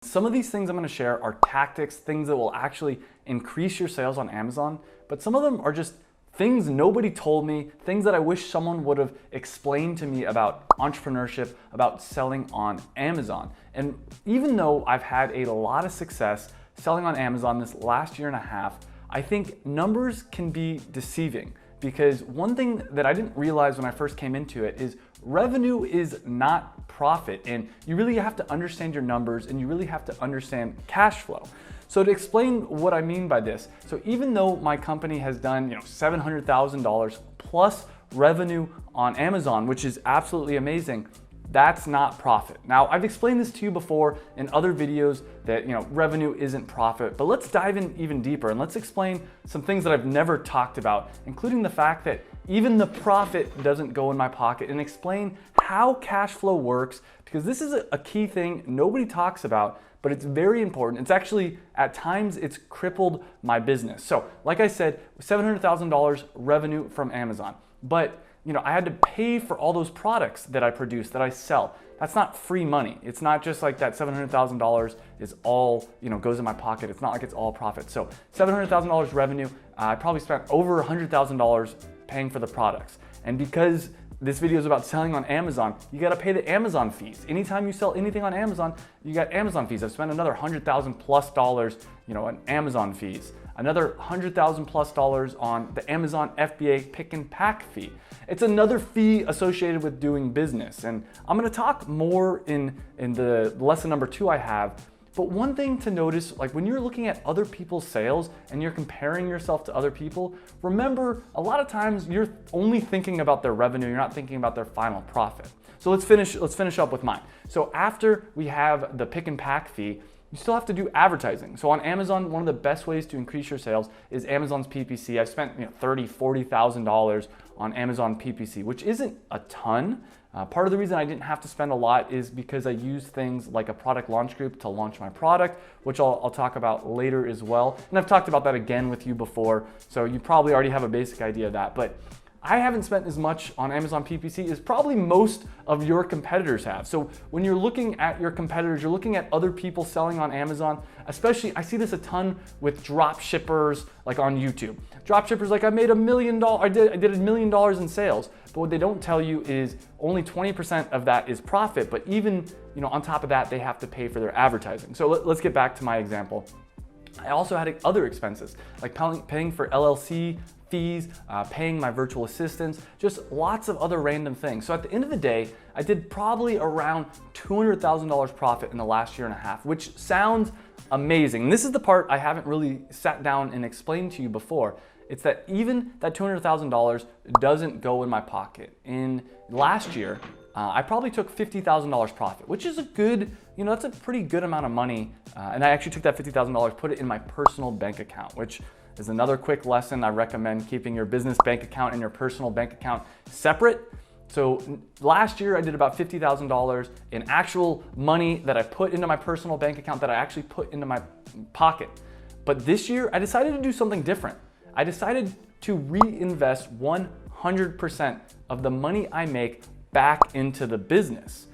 Some of these things I'm going to share are tactics, things that will actually increase your sales on Amazon, but some of them are just things nobody told me, things that I wish someone would have explained to me about entrepreneurship, about selling on Amazon. And even though I've had a lot of success selling on Amazon this last year and a half, I think numbers can be deceiving, because one thing that I didn't realize when I first came into it is revenue is not profit, and you really have to understand your numbers and you really have to understand cash flow. So to explain what I mean by this, so even though my company has done $700,000 plus revenue on Amazon, which is absolutely amazing, that's not profit. Now, I've explained this to you before in other videos that revenue isn't profit, but let's dive in even deeper and let's explain some things that I've never talked about, including the fact that even the profit doesn't go in my pocket, and explain how cash flow works, because this is a key thing nobody talks about, but it's very important. It's actually, at times, it's crippled my business. So, like I said, $700,000 revenue from Amazon, but I had to pay for all those products that I produce, that I sell. That's not free money. It's not just like that $700,000 is all, goes in my pocket. It's not like it's all profit. So $700,000 revenue, I probably spent over $100,000 paying for the products. And because this video is about selling on Amazon, you gotta pay the Amazon fees. Anytime you sell anything on Amazon, you got Amazon fees. I've spent another $100,000 plus on Amazon fees. Another $100,000 plus on the Amazon FBA pick and pack fee. It's another fee associated with doing business. And I'm gonna talk more in the lesson number 2 I have. But one thing to notice, like when you're looking at other people's sales and you're comparing yourself to other people, remember a lot of times you're only thinking about their revenue, you're not thinking about their final profit. So let's finish up with mine. So after we have the pick and pack fee, you still have to do advertising. So on Amazon, one of the best ways to increase your sales is Amazon's PPC. I've spent $30,000, $40,000 on Amazon PPC, which isn't a ton. Part of the reason I didn't have to spend a lot is because I use things like a product launch group to launch my product, which I'll talk about later as well. And I've talked about that again with you before, so you probably already have a basic idea of that. But I haven't spent as much on Amazon PPC as probably most of your competitors have. So when you're looking at your competitors, you're looking at other people selling on Amazon, especially I see this a ton with drop shippers like on YouTube. Drop shippers like I made $1 million, I did $1 million in sales, but what they don't tell you is only 20% of that is profit, but even on top of that, they have to pay for their advertising. So let's get back to my example. I also had other expenses like paying for LLC fees, paying my virtual assistants, just lots of other random things. So at the end of the day, I did probably around $200,000 profit in the last year and a half, which sounds amazing. And this is the part I haven't really sat down and explained to you before. It's that even that $200,000 doesn't go in my pocket. In last year, I probably took $50,000 profit, which is a good, that's a pretty good amount of money. And I actually took that $50,000, put it in my personal bank account, which is another quick lesson. I recommend keeping your business bank account and your personal bank account separate. So last year I did about $50,000 in actual money that I put into my personal bank account that I actually put into my pocket. But this year I decided to do something different. I decided to reinvest 100% of the money I make back into the business.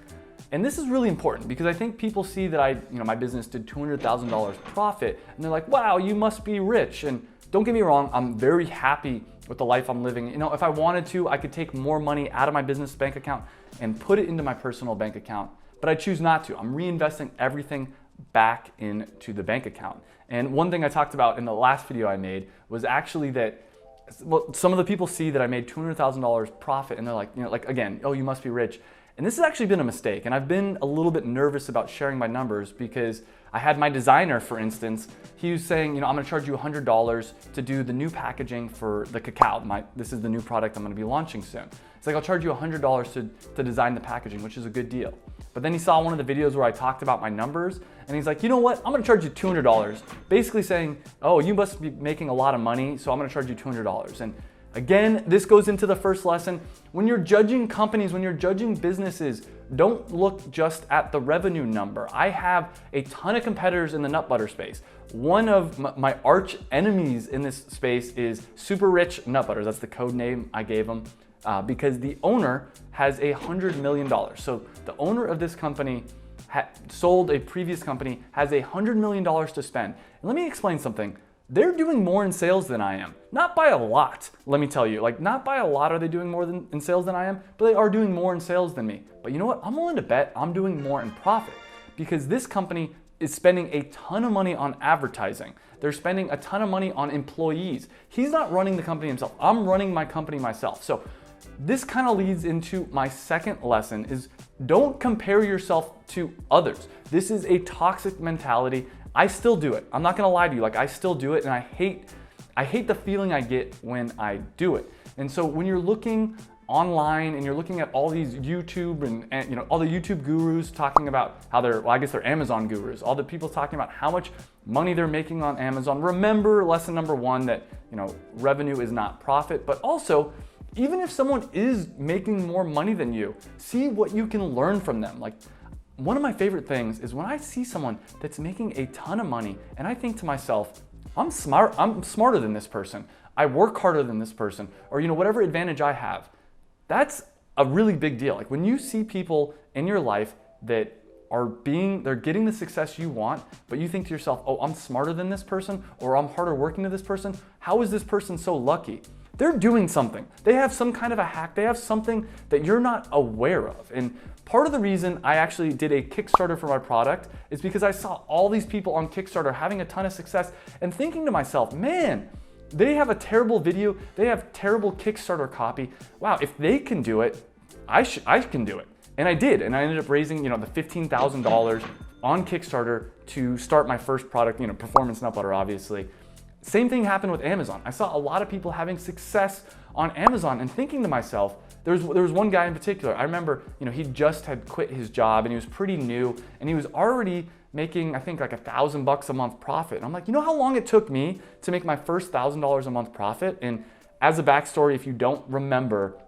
And this is really important because I think people see that my business did $200,000 profit and they're like, wow, you must be rich. And don't get me wrong, I'm very happy with the life I'm living. If I wanted to, I could take more money out of my business bank account and put it into my personal bank account, but I choose not to. I'm reinvesting everything back into the bank account. And one thing I talked about in the last video I made was actually that some of the people see that I made $200,000 profit and they're like, again, oh, you must be rich. And this has actually been a mistake. And I've been a little bit nervous about sharing my numbers because I had my designer, for instance, he was saying, I'm gonna charge you $100 to do the new packaging for the cacao. This is the new product I'm gonna be launching soon. It's like, I'll charge you $100 to design the packaging, which is a good deal. But then he saw one of the videos where I talked about my numbers and he's like, you know what? I'm gonna charge you $200. Basically saying, oh, you must be making a lot of money, so I'm gonna charge you $200. And again, this goes into the first lesson. When you're judging companies, when you're judging businesses, don't look just at the revenue number. I have a ton of competitors in the nut butter space. One of my arch enemies in this space is Super Rich Nut Butters. That's the code name I gave them because the owner has $100 million. So the owner of this company sold a previous company, has $100 million to spend. And let me explain something. They're doing more in sales than I am. Not by a lot, let me tell you. Like, not by a lot are they doing more in sales than I am, but they are doing more in sales than me. But you know what? I'm willing to bet I'm doing more in profit, because this company is spending a ton of money on advertising. They're spending a ton of money on employees. He's not running the company himself. I'm running my company myself. So this kind of leads into my second lesson is don't compare yourself to others. This is a toxic mentality. I still do it. I'm not gonna lie to you, like I still do it, and I hate the feeling I get when I do it. And so when you're looking online and you're looking at all these YouTube and you know, all the YouTube gurus talking about how they're, I guess they're Amazon gurus, all the people talking about how much money they're making on Amazon, remember lesson number one, that you know, revenue is not profit. But also, even if someone is making more money than you, see what you can learn from them. Like, one of my favorite things is when I see someone that's making a ton of money and I think to myself, I'm smarter than this person. I work harder than this person, or you know, whatever advantage I have. That's a really big deal. Like when you see people in your life that they're getting the success you want, but you think to yourself, oh, I'm smarter than this person, or I'm harder working than this person. How is this person so lucky? They're doing something. They have some kind of a hack. They have something that you're not aware of. And part of the reason I actually did a Kickstarter for my product is because I saw all these people on Kickstarter having a ton of success and thinking to myself, man, they have a terrible video, they have terrible Kickstarter copy. Wow, if they can do it, I can do it. And I did, and I ended up raising, you know, the $15,000 on Kickstarter to start my first product, you know, performance nut butter, obviously. Same thing happened with Amazon. I saw a lot of people having success on Amazon and thinking to myself, there was one guy in particular. I remember, you know, he just had quit his job and he was pretty new and he was already making, I think, like $1,000 a month profit. And I'm like, you know how long it took me to make my first $1,000 a month profit? And as a backstory, if you don't remember,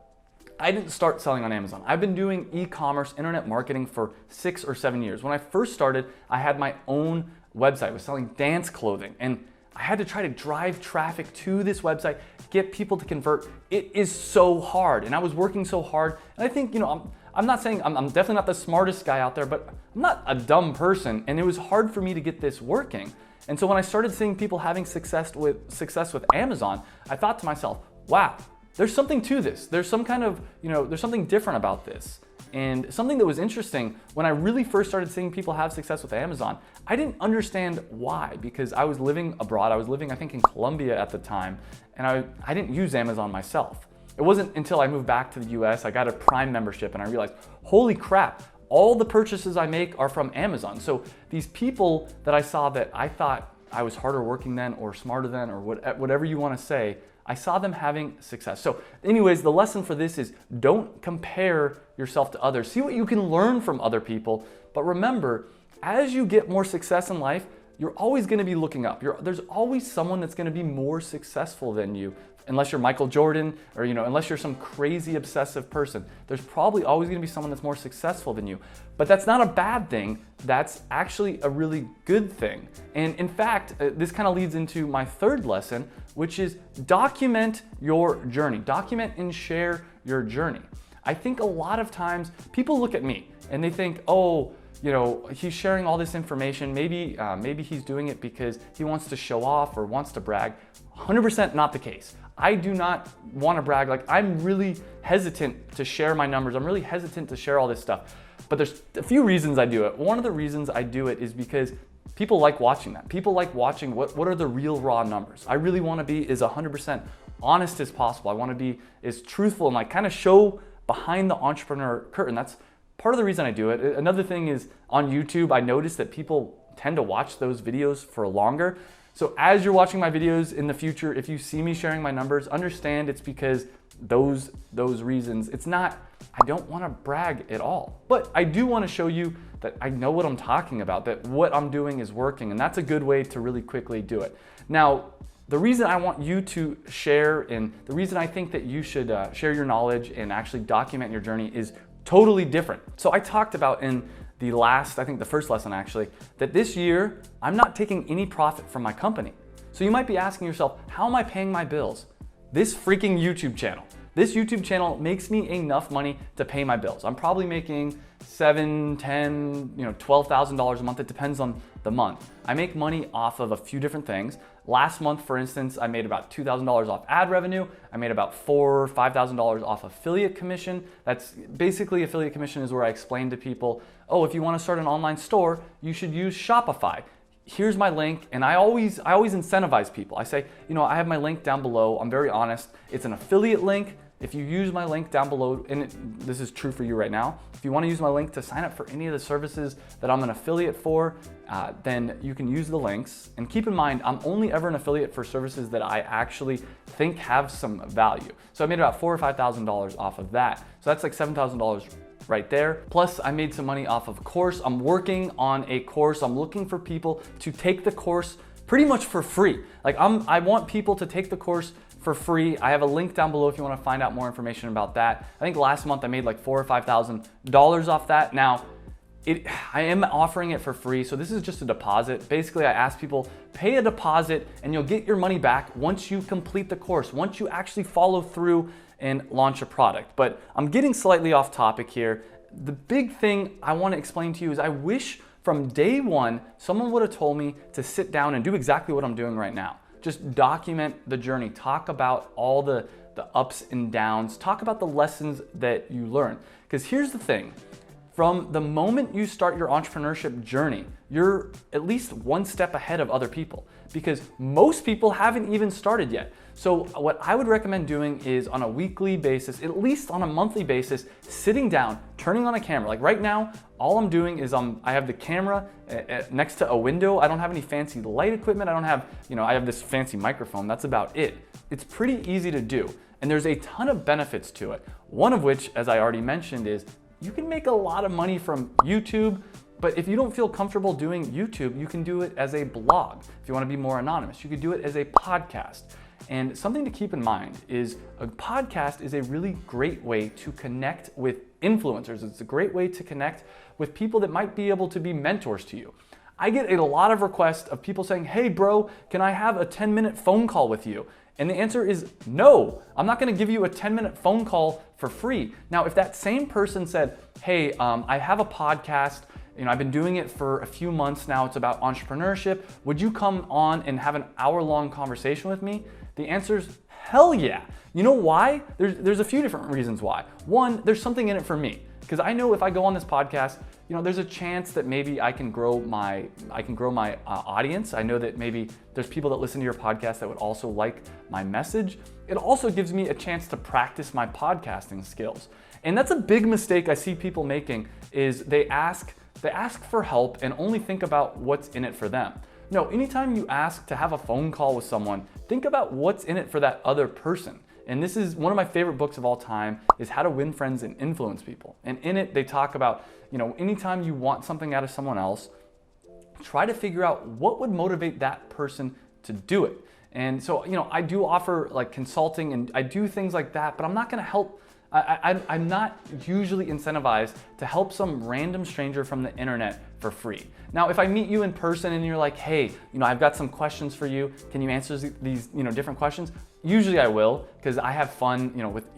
I didn't start selling on Amazon. I've been doing e-commerce, internet marketing for 6 or 7 years. When I first started, I had my own website. I was selling dance clothing, and I had to try to drive traffic to this website, get people to convert. It is so hard, and I was working so hard. And I think, you know, I'm not saying I'm definitely not the smartest guy out there, but I'm not a dumb person, and it was hard for me to get this working. And so when I started seeing people having success with Amazon, I thought to myself, wow, there's something to this. There's some kind of, you know, there's something different about this. And something that was interesting, when I really first started seeing people have success with Amazon, I didn't understand why, because I was living abroad. I was living, I think, in Colombia at the time, and I didn't use Amazon myself. It wasn't until I moved back to the US, I got a Prime membership, and I realized, holy crap, all the purchases I make are from Amazon. So these people that I saw that I thought I was harder working than, or smarter than, or whatever you want to say, I saw them having success. So anyways, the lesson for this is don't compare yourself to others. See what you can learn from other people. But remember, as you get more success in life, you're always gonna be looking up. There's always someone that's gonna be more successful than you. Unless you're Michael Jordan, or you know, unless you're some crazy obsessive person, there's probably always gonna be someone that's more successful than you. But that's not a bad thing. That's actually a really good thing. And in fact, this kind of leads into my third lesson, which is document your journey. Document and share your journey. I think a lot of times people look at me and they think, oh, you know, he's sharing all this information. Maybe he's doing it because he wants to show off or wants to brag. 100% not the case. I do not want to brag. Like, I'm really hesitant to share my numbers. I'm really hesitant to share all this stuff. But there's a few reasons I do it. One of the reasons I do it is because people like watching that. People like watching what are the real raw numbers. I really want to be as 100% honest as possible. I want to be as truthful and like kind of show behind the entrepreneur curtain. That's part of the reason I do it. Another thing is on YouTube, I notice that people tend to watch those videos for longer. So as you're watching my videos in the future, if you see me sharing my numbers, understand it's because those reasons. It's not, I don't want to brag at all, but I do want to show you that I know what I'm talking about, that what I'm doing is working, and that's a good way to really quickly do it. Now, the reason I want you to share, and the reason I think that you should share your knowledge and actually document your journey is totally different. So I talked about in the last, I think the first lesson actually, that this year, I'm not taking any profit from my company. So you might be asking yourself, how am I paying my bills? This freaking YouTube channel. This YouTube channel makes me enough money to pay my bills. I'm probably making $7,000, $10,000, $12,000 a month. It depends on the month. I make money off of a few different things. Last month, for instance, I made about $2,000 off ad revenue. I made about $4,000 or $5,000 off affiliate commission. That's basically, affiliate commission is where I explain to people, oh, if you want to start an online store, you should use Shopify. Here's my link, and I always incentivize people. I say, I have my link down below. I'm very honest. It's an affiliate link. If you use my link down below, and this is true for you right now, if you want to use my link to sign up for any of the services that I'm an affiliate for, then you can use the links. And keep in mind, I'm only ever an affiliate for services that I actually think have some value. So I made about $4,000 or $5,000 off of that. So that's like $7,000 right there. Plus, I made some money off of a course. I'm working on a course. I'm looking for people to take the course pretty much for free. I want people to take the course for free. I have a link down below if you want to find out more information about that. I think last month I made like $4,000 or $5,000 off that. Now, I am offering it for free, so this is just a deposit. Basically, I ask people, pay a deposit and you'll get your money back once you complete the course, once you actually follow through and launch a product. But I'm getting slightly off topic here. The big thing I want to explain to you is I wish from day one, someone would have told me to sit down and do exactly what I'm doing right now. Just document the journey, talk about all the ups and downs, talk about the lessons that you learn. Because here's the thing, from the moment you start your entrepreneurship journey, you're at least one step ahead of other people because most people haven't even started yet. So what I would recommend doing is on a weekly basis, at least on a monthly basis, sitting down, turning on a camera. Like right now, all I'm doing is I have the camera next to a window. I don't have any fancy light equipment. I don't have, I have this fancy microphone. That's about it. It's pretty easy to do. And there's a ton of benefits to it. One of which, as I already mentioned, is you can make a lot of money from YouTube. But if you don't feel comfortable doing YouTube, you can do it as a blog. If you want to be more anonymous, you could do it as a podcast. And something to keep in mind is a podcast is a really great way to connect with influencers. It's a great way to connect with people that might be able to be mentors to you. I get a lot of requests of people saying, hey bro, can I have a 10-minute phone call with you? And the answer is no, I'm not gonna give you a 10-minute phone call for free. Now, if that same person said, hey, I have a podcast, I've been doing it for a few months now, it's about entrepreneurship, would you come on and have an hour-long conversation with me? The answer is hell yeah. You know why? There's a few different reasons why. One, there's something in it for me. Because I know if I go on this podcast, there's a chance that maybe I can grow my audience. I know that maybe there's people that listen to your podcast that would also like my message. It also gives me a chance to practice my podcasting skills. And that's a big mistake I see people making is they ask for help and only think about what's in it for them. No, anytime you ask to have a phone call with someone, think about what's in it for that other person. And this is one of my favorite books of all time is How to Win Friends and Influence People. And in it, they talk about, anytime you want something out of someone else, try to figure out what would motivate that person to do it. And so, I do offer like consulting and I do things like that, but I'm not gonna help. I'm not usually incentivized to help some random stranger from the internet for free. Now, if I meet you in person and you're like, hey, I've got some questions for you. Can you answer these, different questions? Usually I will, because I have fun, with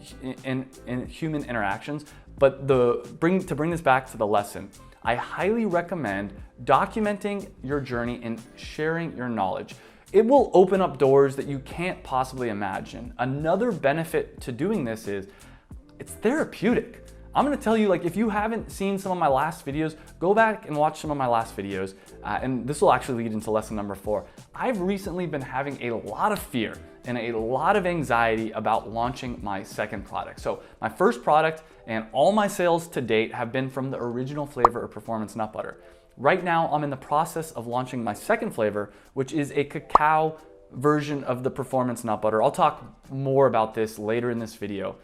in human interactions. But to bring this back to the lesson, I highly recommend documenting your journey and sharing your knowledge. It will open up doors that you can't possibly imagine. Another benefit to doing this is it's therapeutic. I'm gonna tell you, if you haven't seen some of my last videos, go back and watch some of my last videos, and this will actually lead into lesson number 4. I've recently been having a lot of fear and a lot of anxiety about launching my second product. So my first product and all my sales to date have been from the original flavor of Performance Nut Butter. Right now, I'm in the process of launching my second flavor, which is a cacao version of the Performance Nut Butter. I'll talk more about this later in this video.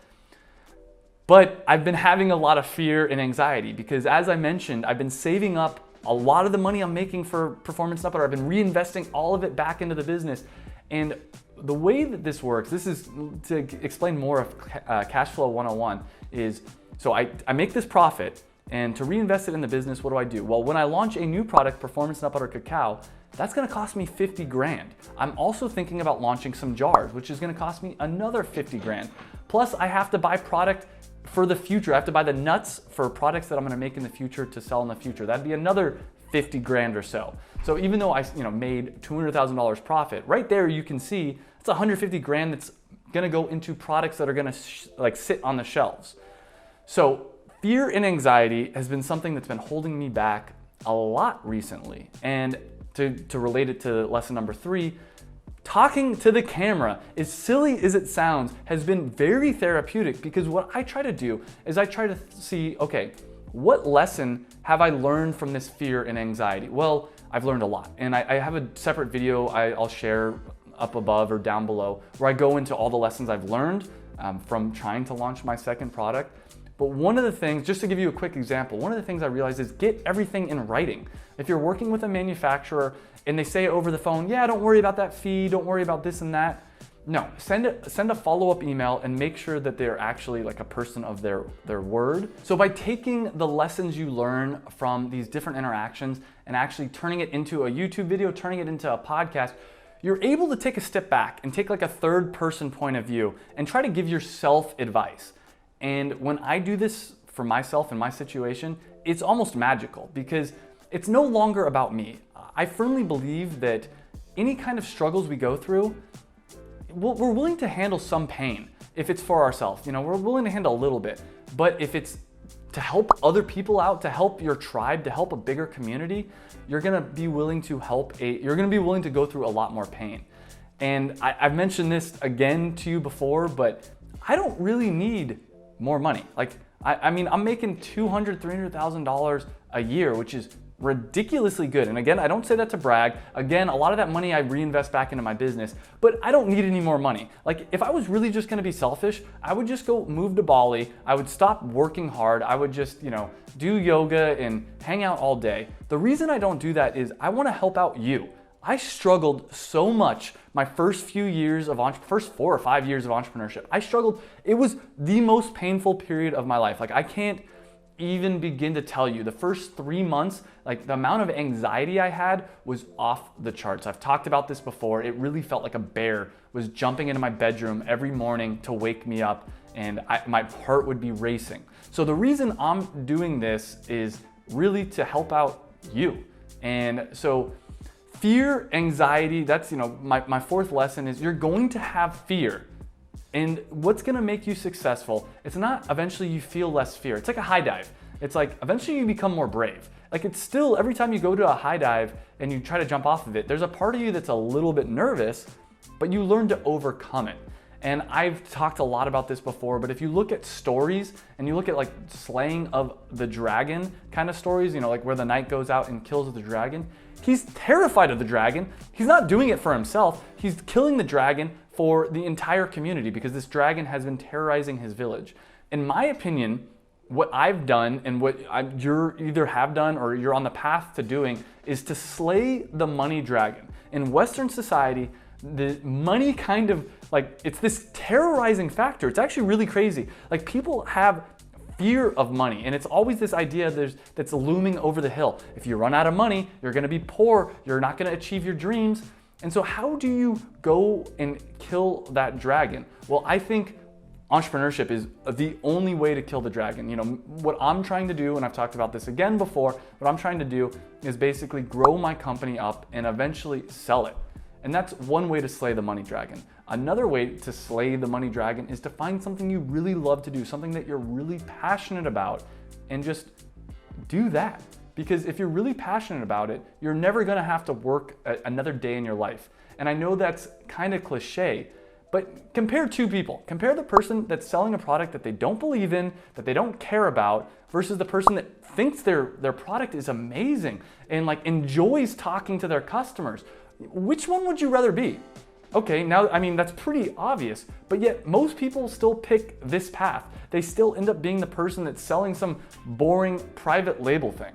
But I've been having a lot of fear and anxiety because, as I mentioned, I've been saving up a lot of the money I'm making for Performance Nut Butter. I've been reinvesting all of it back into the business. And the way that this works, this is to explain more of Cash Flow 101, is so I make this profit, and to reinvest it in the business, what do? Well, when I launch a new product, Performance Nut Butter Cacao, that's gonna cost me 50 grand. I'm also thinking about launching some jars, which is gonna cost me another 50 grand. Plus, I have to buy product for the future. I have to buy the nuts for products that I'm gonna make in the future to sell in the future. That'd be another 50 grand or so. So even though I made $200,000 profit, right there you can see it's 150 grand that's gonna go into products that are gonna sit on the shelves. So fear and anxiety has been something that's been holding me back a lot recently. And to relate it to lesson number 3, talking to the camera, as silly as it sounds, has been very therapeutic, because what I try to do is I try to see, okay, what lesson have I learned from this fear and anxiety? Well, I've learned a lot. And I have a separate video I'll share up above or down below where I go into all the lessons I've learned from trying to launch my second product. But one of the things, just to give you a quick example, one of the things I realized is get everything in writing. If you're working with a manufacturer and they say over the phone, yeah, don't worry about that fee, don't worry about this and that. No, send a follow-up email and make sure that they're actually like a person of their word. So by taking the lessons you learn from these different interactions and actually turning it into a YouTube video, turning it into a podcast, you're able to take a step back and take like a third person point of view and try to give yourself advice. And when I do this for myself in my situation, it's almost magical because it's no longer about me. I firmly believe that any kind of struggles we go through, we're willing to handle some pain if it's for ourselves. We're willing to handle a little bit. But if it's to help other people out, to help your tribe, to help a bigger community, you're gonna be willing to go through a lot more pain. And I've mentioned this again to you before, but I don't really need more money. I'm making $200,000, $300,000 a year, which is ridiculously good. And again, I don't say that to brag. Again, a lot of that money I reinvest back into my business, but I don't need any more money. If I was really just gonna be selfish, I would just go move to Bali. I would stop working hard. I would just, do yoga and hang out all day. The reason I don't do that is I wanna help out you. I struggled so much my first 4 or 5 years of entrepreneurship. I struggled. It was the most painful period of my life. I can't even begin to tell you. The first 3 months, the amount of anxiety I had was off the charts. I've talked about this before. It really felt like a bear was jumping into my bedroom every morning to wake me up, and my heart would be racing. So the reason I'm doing this is really to help out you. And so fear, anxiety, that's my fourth lesson is you're going to have fear. And what's gonna make you successful, it's not eventually you feel less fear. It's like a high dive. It's like eventually you become more brave. It's still, every time you go to a high dive and you try to jump off of it, there's a part of you that's a little bit nervous, but you learn to overcome it. And I've talked a lot about this before, but if you look at stories and you look at slaying of the dragon kind of stories, where the knight goes out and kills the dragon, he's terrified of the dragon. He's not doing it for himself. He's killing the dragon for the entire community because this dragon has been terrorizing his village. In my opinion, what I've done and what you either have done or you're on the path to doing is to slay the money dragon. In Western society, the money kind of it's this terrorizing factor. It's actually really crazy. People have fear of money, and it's always this idea that's looming over the hill. If you run out of money, you're gonna be poor, you're not gonna achieve your dreams. And so how do you go and kill that dragon? Well, I think entrepreneurship is the only way to kill the dragon. What I'm trying to do, and I've talked about this again before, what I'm trying to do is basically grow my company up and eventually sell it. And that's one way to slay the money dragon. Another way to slay the money dragon is to find something you really love to do, something that you're really passionate about, and just do that. Because if you're really passionate about it, you're never gonna have to work another day in your life. And I know that's kind of cliche, but compare two people. Compare the person that's selling a product that they don't believe in, that they don't care about, versus the person that thinks their product is amazing and enjoys talking to their customers. Which one would you rather be? Okay, now, that's pretty obvious, but yet most people still pick this path. They still end up being the person that's selling some boring private label thing.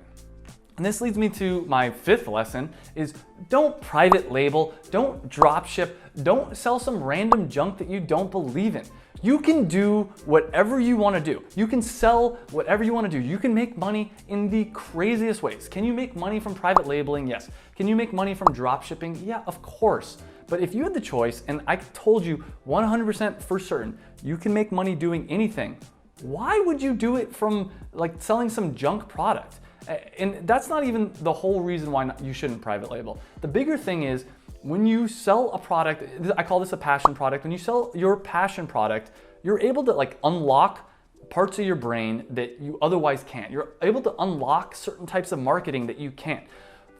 And this leads me to my fifth lesson is don't private label, don't drop ship, don't sell some random junk that you don't believe in. You can do whatever you want to do. You can sell whatever you want to do. You can make money in the craziest ways. Can you make money from private labeling? Yes. Can you make money from drop shipping? Yeah, of course. But if you had the choice, and I told you 100% for certain, you can make money doing anything, why would you do it from like selling some junk product? And that's not even the whole reason why you shouldn't private label. The bigger thing is when you sell a product, I call this a passion product. When you sell your passion product, you're able to like unlock parts of your brain that you otherwise can't. You're able to unlock certain types of marketing that you can't.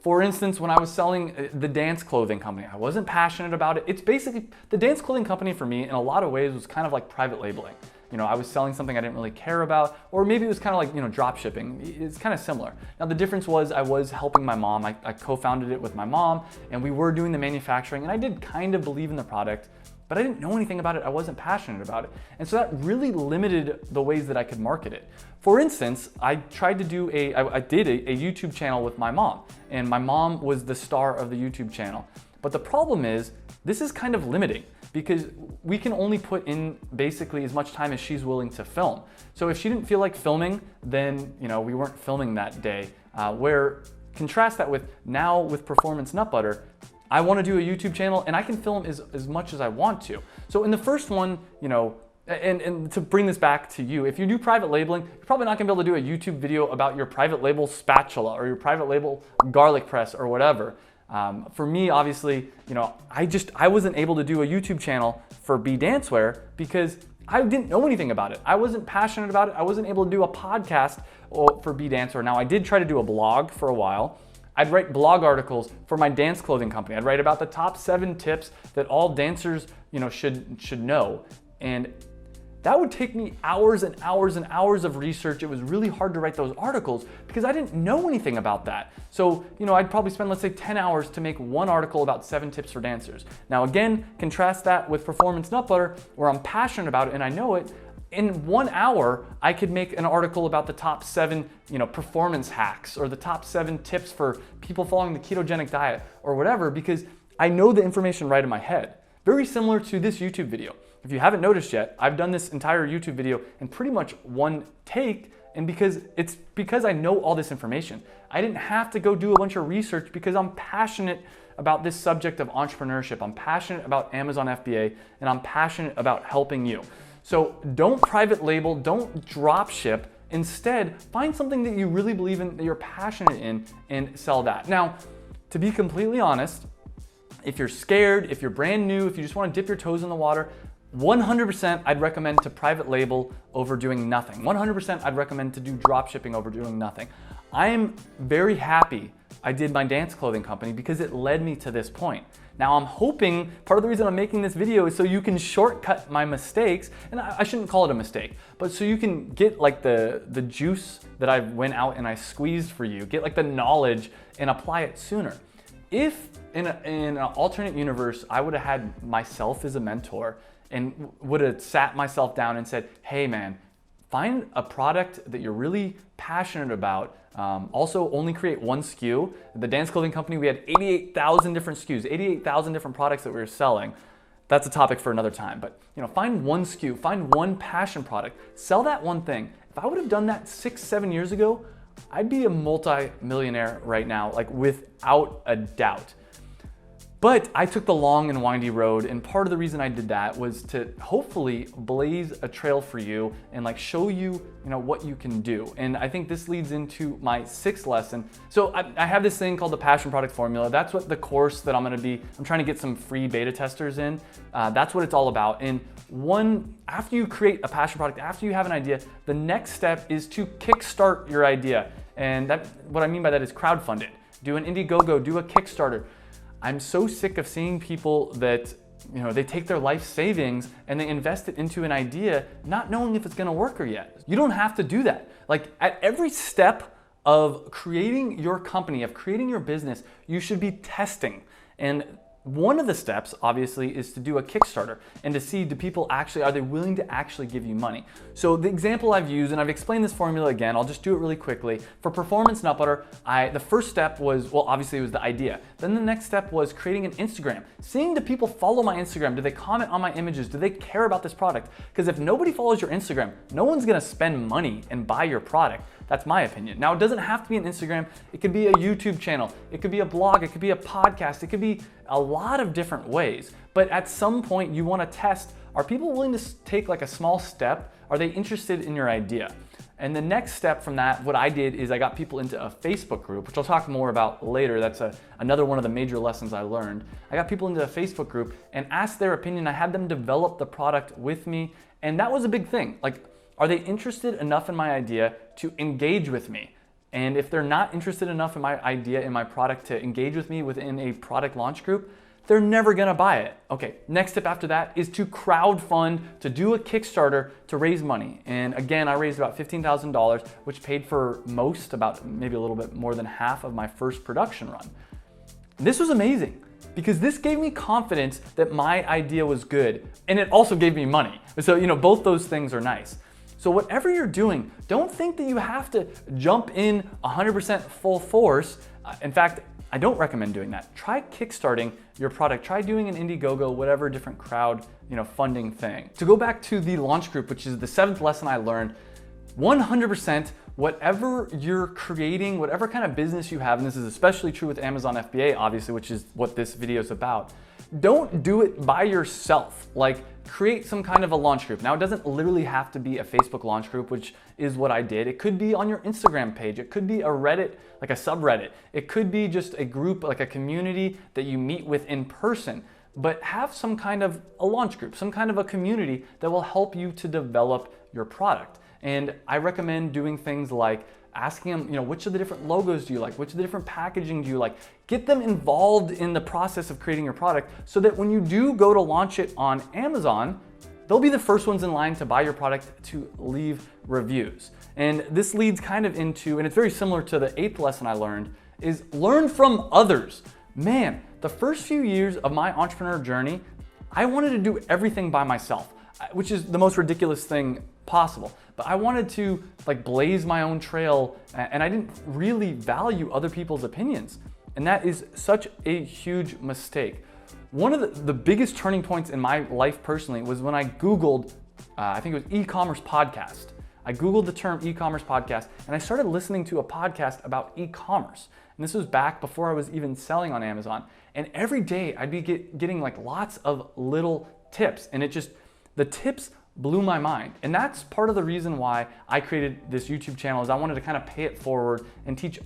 For instance, when I was selling the dance clothing company, I wasn't passionate about it. It's basically, the dance clothing company for me in a lot of ways was kind of like private labeling. You know, I was selling something I didn't really care about, or maybe it was kind of like, you know, drop shipping. It's kind of similar. Now the difference was I was helping my mom. I co-founded it with my mom, and we were doing the manufacturing, and I did kind of believe in the product, but I didn't know anything about it. I wasn't passionate about it. And so that really limited the ways that I could market it. For instance, I tried to do I did a YouTube channel with my mom, and my mom was the star of the YouTube channel. But the problem is, this is kind of limiting because we can only put in basically as much time as she's willing to film. So if she didn't feel like filming, then, you know, we weren't filming that day. Contrast that with now with Performance Nut Butter, I want to do a YouTube channel and I can film as much as I want to. So in the first one, you know, and to bring this back to you, if you do private labeling, you're probably not gonna be able to do a YouTube video about your private label spatula or your private label garlic press or whatever. For me, obviously, you know, I wasn't able to do a YouTube channel for B Dancewear because I didn't know anything about it. I wasn't passionate about it. I wasn't able to do a podcast for B Dancewear. Now I did try to do a blog for a while. I'd write blog articles for my dance clothing company. I'd write about the top 7 tips that all dancers, you know, should know. And that would take me hours and hours and hours of research. It was really hard to write those articles because I didn't know anything about that. So, you know, I'd probably spend, let's say, 10 hours to make one article about 7 tips for dancers. Now again, contrast that with Performance Nut Butter, where I'm passionate about it and I know it. In 1 hour, I could make an article about the top 7, you know, performance hacks or the top 7 tips for people following the ketogenic diet or whatever, because I know the information right in my head. Very similar to this YouTube video. If you haven't noticed yet, I've done this entire YouTube video in pretty much one take, and because I know all this information. I didn't have to go do a bunch of research because I'm passionate about this subject of entrepreneurship. I'm passionate about Amazon FBA, and I'm passionate about helping you. So don't private label, don't drop ship. Instead, find something that you really believe in, that you're passionate in, and sell that. Now, to be completely honest, if you're scared, if you're brand new, if you just want to dip your toes in the water, 100% I'd recommend to private label over doing nothing. 100% I'd recommend to do drop shipping over doing nothing. I'm very happy I did my dance clothing company because it led me to this point. Now I'm hoping, part of the reason I'm making this video is so you can shortcut my mistakes, and I shouldn't call it a mistake, but so you can get like the juice that I went out and I squeezed for you, get like the knowledge and apply it sooner. If in an alternate universe, I would have had myself as a mentor and would have sat myself down and said, hey man, find a product that you're really passionate about. Also only create one SKU. The dance clothing company, we had 88,000 different SKUs, 88,000 different products that we were selling. That's a topic for another time, but you know, find one SKU, find one passion product, sell that one thing. If I would have done that 6-7 years ago, I'd be a multi-millionaire right now, like without a doubt. But I took the long and windy road, and part of the reason I did that was to hopefully blaze a trail for you and like show you, what you can do. And I think this leads into my 6th lesson. So I have this thing called the Passion Product Formula. That's what the course that I'm trying to get some free beta testers in. That's what it's all about. And after you create a passion product, after you have an idea, the next step is to kickstart your idea. And what I mean by that is crowdfund it. Do an Indiegogo, do a Kickstarter. I'm so sick of seeing people that, they take their life savings and they invest it into an idea not knowing if it's gonna work or yet. You don't have to do that. Like at every step of creating your company, of creating your business, you should be testing. And one of the steps, obviously, is to do a Kickstarter and to see are they willing to actually give you money? So the example I've used, and I've explained this formula again, I'll just do it really quickly. For Performance Nut Butter, the first step was, obviously it was the idea. Then the next step was creating an Instagram. Seeing do people follow my Instagram? Do they comment on my images? Do they care about this product? Because if nobody follows your Instagram, no one's gonna spend money and buy your product. That's my opinion. Now, it doesn't have to be an Instagram. It could be a YouTube channel. It could be a blog. It could be a podcast. It could be a lot of different ways. But at some point, you want to test, are people willing to take like a small step? Are they interested in your idea? And the next step from that, what I did is I got people into a Facebook group, which I'll talk more about later. That's another one of the major lessons I learned. I got people into a Facebook group and asked their opinion. I had them develop the product with me. And that was a big thing. Like, are they interested enough in my idea to engage with me? And if they're not interested enough in my idea, in my product to engage with me within a product launch group, they're never gonna buy it. Okay, next step after that is to crowdfund, to do a Kickstarter to raise money. And again, I raised about $15,000, which paid for about maybe a little bit more than half of my first production run. This was amazing because this gave me confidence that my idea was good, and it also gave me money. So, both those things are nice. So whatever you're doing, don't think that you have to jump in 100% full force. In fact, I don't recommend doing that. Try kickstarting your product. Try doing an Indiegogo, whatever different crowd, funding thing. To go back to the launch group, which is the 7th lesson I learned, 100%, whatever you're creating, whatever kind of business you have, and this is especially true with Amazon FBA, obviously, which is what this video is about, don't do it by yourself. Like, create some kind of a launch group. Now, it doesn't literally have to be a Facebook launch group, which is what I did. It could be on your Instagram page. It could be a Reddit, like a subreddit. It could be just a group, like a community that you meet with in person. But have some kind of a launch group, some kind of a community that will help you to develop your product. And I recommend doing things like asking them, which of the different logos do you like? Which of the different packaging do you like? Get them involved in the process of creating your product so that when you do go to launch it on Amazon, they'll be the first ones in line to buy your product, to leave reviews. And this leads kind of into, and it's very similar to the 8th lesson I learned, is learn from others. Man, the first few years of my entrepreneur journey, I wanted to do everything by myself, which is the most ridiculous thing possible. But I wanted to blaze my own trail, and I didn't really value other people's opinions. And that is such a huge mistake. One of the biggest turning points in my life personally was when I Googled, I think it was e-commerce podcast. I Googled the term e-commerce podcast, and I started listening to a podcast about e-commerce. And this was back before I was even selling on Amazon. And every day I'd be getting lots of little tips, and the tips blew my mind. And that's part of the reason why I created this YouTube channel, is I wanted to kind of pay it forward and teach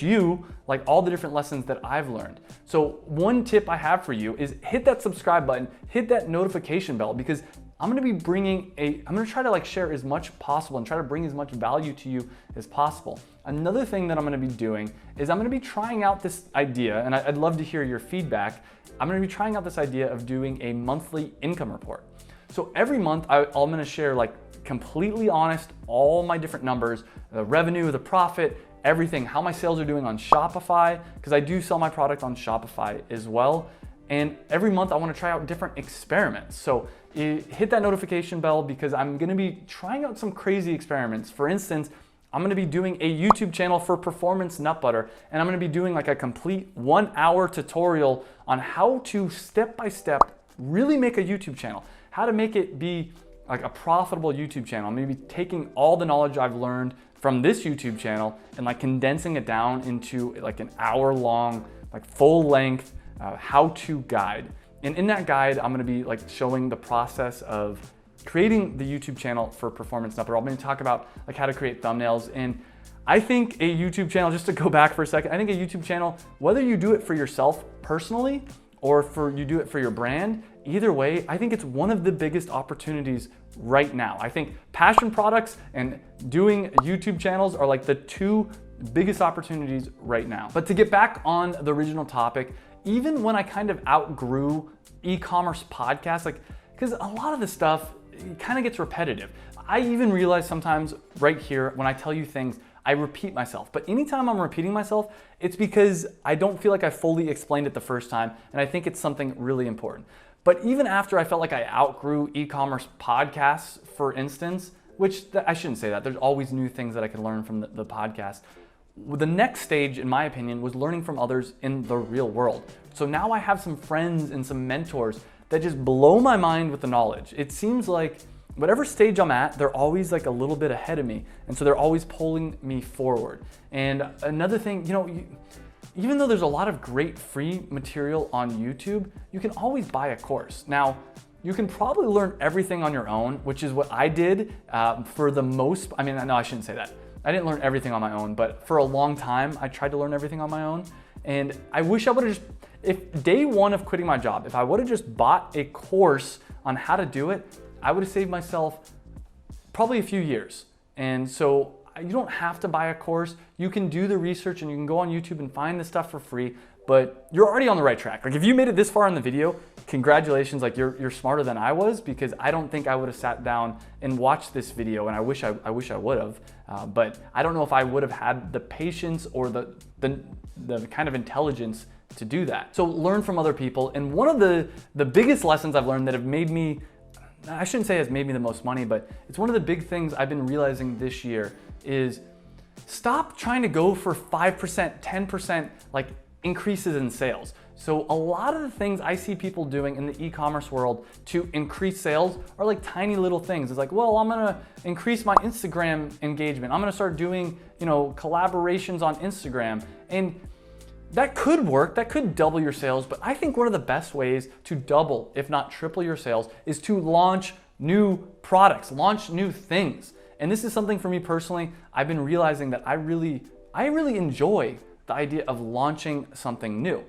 you all the different lessons that I've learned. So one tip I have for you is hit that subscribe button, hit that notification bell, because I'm gonna try to share as much possible and try to bring as much value to you as possible. Another thing that I'm gonna be doing is I'm gonna be trying out this idea, and I'd love to hear your feedback. I'm gonna be trying out this idea of doing a monthly income report. So every month I'm gonna share completely honest, all my different numbers, the revenue, the profit, everything, how my sales are doing on Shopify, because I do sell my product on Shopify as well. And every month I wanna try out different experiments. So hit that notification bell, because I'm gonna be trying out some crazy experiments. For instance, I'm gonna be doing a YouTube channel for performance nut butter, and I'm gonna be doing a complete 1-hour tutorial on how to step-by-step really make a YouTube channel, how to make it be a profitable YouTube channel. I'm gonna be taking all the knowledge I've learned from this YouTube channel and condensing it down into an hour-long, full-length how-to guide. And in that guide, I'm gonna be showing the process of creating the YouTube channel for Performance Nut Butter. I'm gonna talk about how to create thumbnails. And I think a YouTube channel, just to go back for a second, I think a YouTube channel, whether you do it for yourself personally or you do it for your brand, either way, I think it's one of the biggest opportunities right now. I think passion products and doing YouTube channels are the 2 biggest opportunities right now. But to get back on the original topic, even when I kind of outgrew e-commerce podcasts, because a lot of the stuff kind of gets repetitive. I even realize sometimes right here when I tell you things, I repeat myself. But anytime I'm repeating myself, it's because I don't feel like I fully explained it the first time, and I think it's something really important. But even after I felt like I outgrew e-commerce podcasts, for instance, which I shouldn't say that, there's always new things that I can learn from the podcast. The next stage, in my opinion, was learning from others in the real world. So now I have some friends and some mentors that just blow my mind with the knowledge. It seems like whatever stage I'm at, they're always like a little bit ahead of me. And so they're always pulling me forward. And another thing, even though there's a lot of great free material on YouTube, you can always buy a course. Now, you can probably learn everything on your own, which is what I did for the most, no, I shouldn't say that. I didn't learn everything on my own, but for a long time, I tried to learn everything on my own. And I wish I would have if day one of quitting my job, if I would have just bought a course on how to do it, I would have saved myself probably a few years. And so you don't have to buy a course. You can do the research and you can go on YouTube and find the stuff for free, but you're already on the right track. Like if you made it this far in the video, congratulations, like you're smarter than I was, because I don't think I would have sat down and watched this video, and I wish I would have, but I don't know if I would have had the patience or the kind of intelligence to do that. So learn from other people. And one of the biggest lessons I've learned that have made me, I shouldn't say has made me the most money, but it's one of the big things I've been realizing this year is stop trying to go for 5%, 10% like increases in sales. So a lot of the things I see people doing in the e-commerce world to increase sales are like tiny little things. It's like, well, I'm gonna increase my Instagram engagement. I'm gonna start doing, collaborations on Instagram. And that could work, that could double your sales, but I think one of the best ways to double, if not triple your sales, is to launch new products, launch new things. And this is something for me personally, I've been realizing that I really enjoy the idea of launching something new.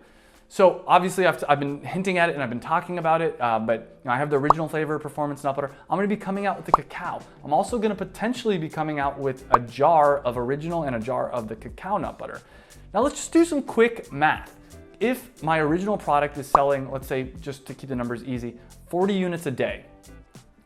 So obviously I've been hinting at it and I've been talking about it, but I have the original flavor performance nut butter. I'm gonna be coming out with the cacao. I'm also gonna potentially be coming out with a jar of original and a jar of the cacao nut butter. Now let's just do some quick math. If my original product is selling, let's say, just to keep the numbers easy, 40 units a day,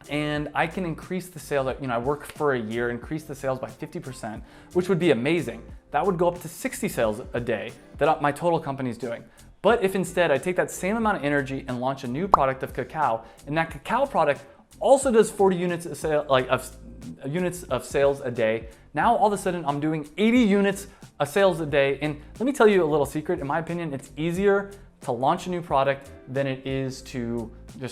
and I can increase the sales, I work for a year, increase the sales by 50%, which would be amazing. That would go up to 60 sales a day that my total company is doing. But if instead I take that same amount of energy and launch a new product of cacao, and that cacao product also does 40 units of sales a day, now all of a sudden I'm doing 80 units of sales a day. And let me tell you a little secret. In my opinion, it's easier to launch a new product than it is to do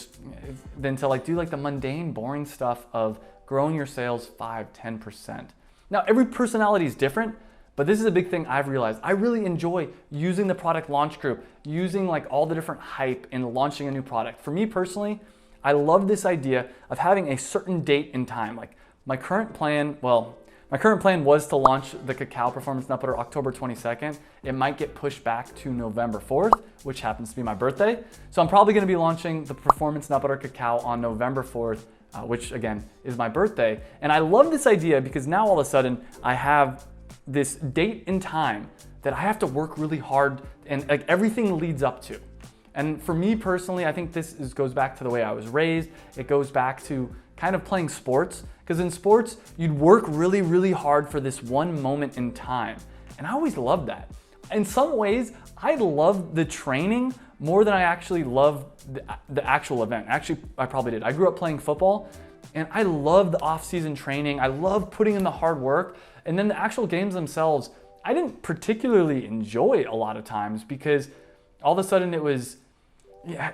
the mundane, boring stuff of growing your sales 5, 10%. Now, every personality is different, but this is a big thing I've realized. I really enjoy using the product launch group, using like all the different hype in launching a new product. For me personally, I love this idea of having a certain date and time. Like my current plan was to launch the Cacao Performance Nut Butter October 22nd. It might get pushed back to November 4th, which happens to be my birthday. So I'm probably gonna be launching the Performance Nut Butter Cacao on November 4th, which again is my birthday. And I love this idea because now all of a sudden I have this date and time that I have to work really hard and like everything leads up to. And for me personally, I think this goes back to the way I was raised. It goes back to kind of playing sports, because in sports, you'd work really, really hard for this one moment in time. And I always loved that. In some ways, I love the training more than I actually love the actual event. Actually, I probably did. I grew up playing football and I love the off-season training. I love putting in the hard work. And then the actual games themselves, I didn't particularly enjoy a lot of times because all of a sudden it was,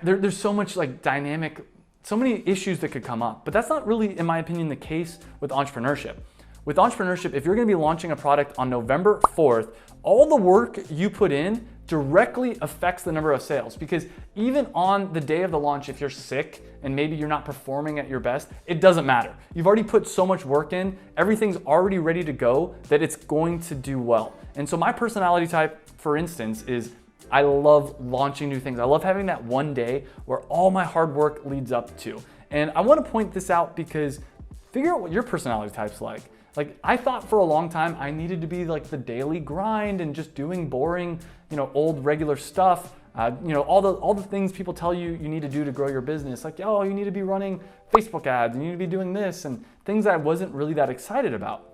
there's so much like dynamic, so many issues that could come up. But that's not really, in my opinion, the case with entrepreneurship. With entrepreneurship, if you're gonna be launching a product on November 4th, all the work you put in directly affects the number of sales, because even on the day of the launch, if you're sick and maybe you're not performing at your best, it doesn't matter. You've already put so much work in, everything's already ready to go that it's going to do well. And so my personality type, for instance, is I love launching new things. I love having that one day where all my hard work leads up to. And I want to point this out because figure out what your personality type's like. Like I thought for a long time I needed to be like the daily grind and just doing boring, old regular stuff. All the things people tell you you need to do to grow your business. Like, oh, you need to be running Facebook ads, you need to be doing this, and things that I wasn't really that excited about.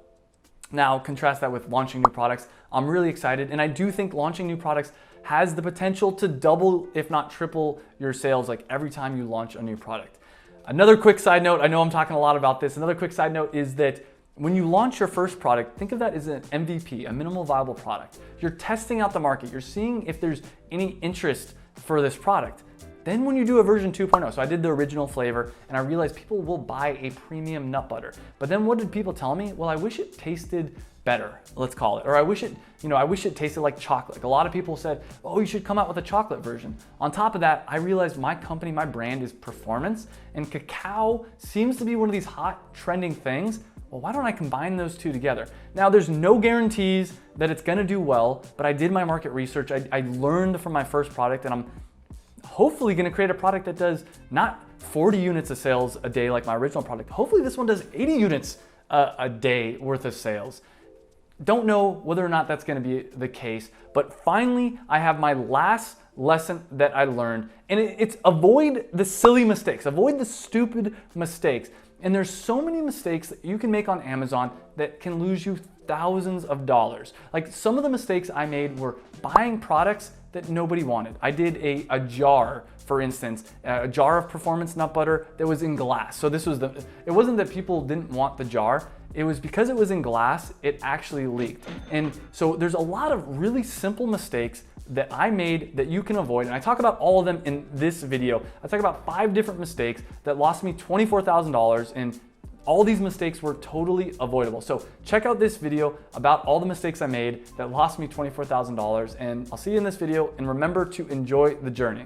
Now, contrast that with launching new products. I'm really excited, and I do think launching new products has the potential to double, if not triple, your sales like every time you launch a new product. Another quick side note, I know I'm talking a lot about this. Another quick side note is that when you launch your first product, think of that as an MVP, a minimal viable product. You're testing out the market. You're seeing if there's any interest for this product. Then when you do a version 2.0, so I did the original flavor and I realized people will buy a premium nut butter. But then what did people tell me? Well, I wish it tasted better, let's call it. Or I wish it tasted like chocolate. Like a lot of people said, oh, you should come out with a chocolate version. On top of that, I realized my company, my brand is performance, and cacao seems to be one of these hot trending things. Well, why don't I combine those two together? Now, there's no guarantees that it's gonna do well, but I did my market research. I learned from my first product, and I'm hopefully gonna create a product that does not 40 units of sales a day like my original product. Hopefully this one does 80 units a day worth of sales. Don't know whether or not that's gonna be the case, but finally I have my last lesson that I learned, and it's avoid the silly mistakes, avoid the stupid mistakes. And there's so many mistakes that you can make on Amazon that can lose you thousands of dollars. Like some of the mistakes I made were buying products that nobody wanted. I did a jar, for instance, a jar of performance nut butter that was in glass. So it wasn't that people didn't want the jar, it was because it was in glass, it actually leaked. And so there's a lot of really simple mistakes that I made that you can avoid. And I talk about all of them in this video. I talk about 5 different mistakes that lost me $24,000, and all these mistakes were totally avoidable. So check out this video about all the mistakes I made that lost me $24,000, and I'll see you in this video, and remember to enjoy the journey.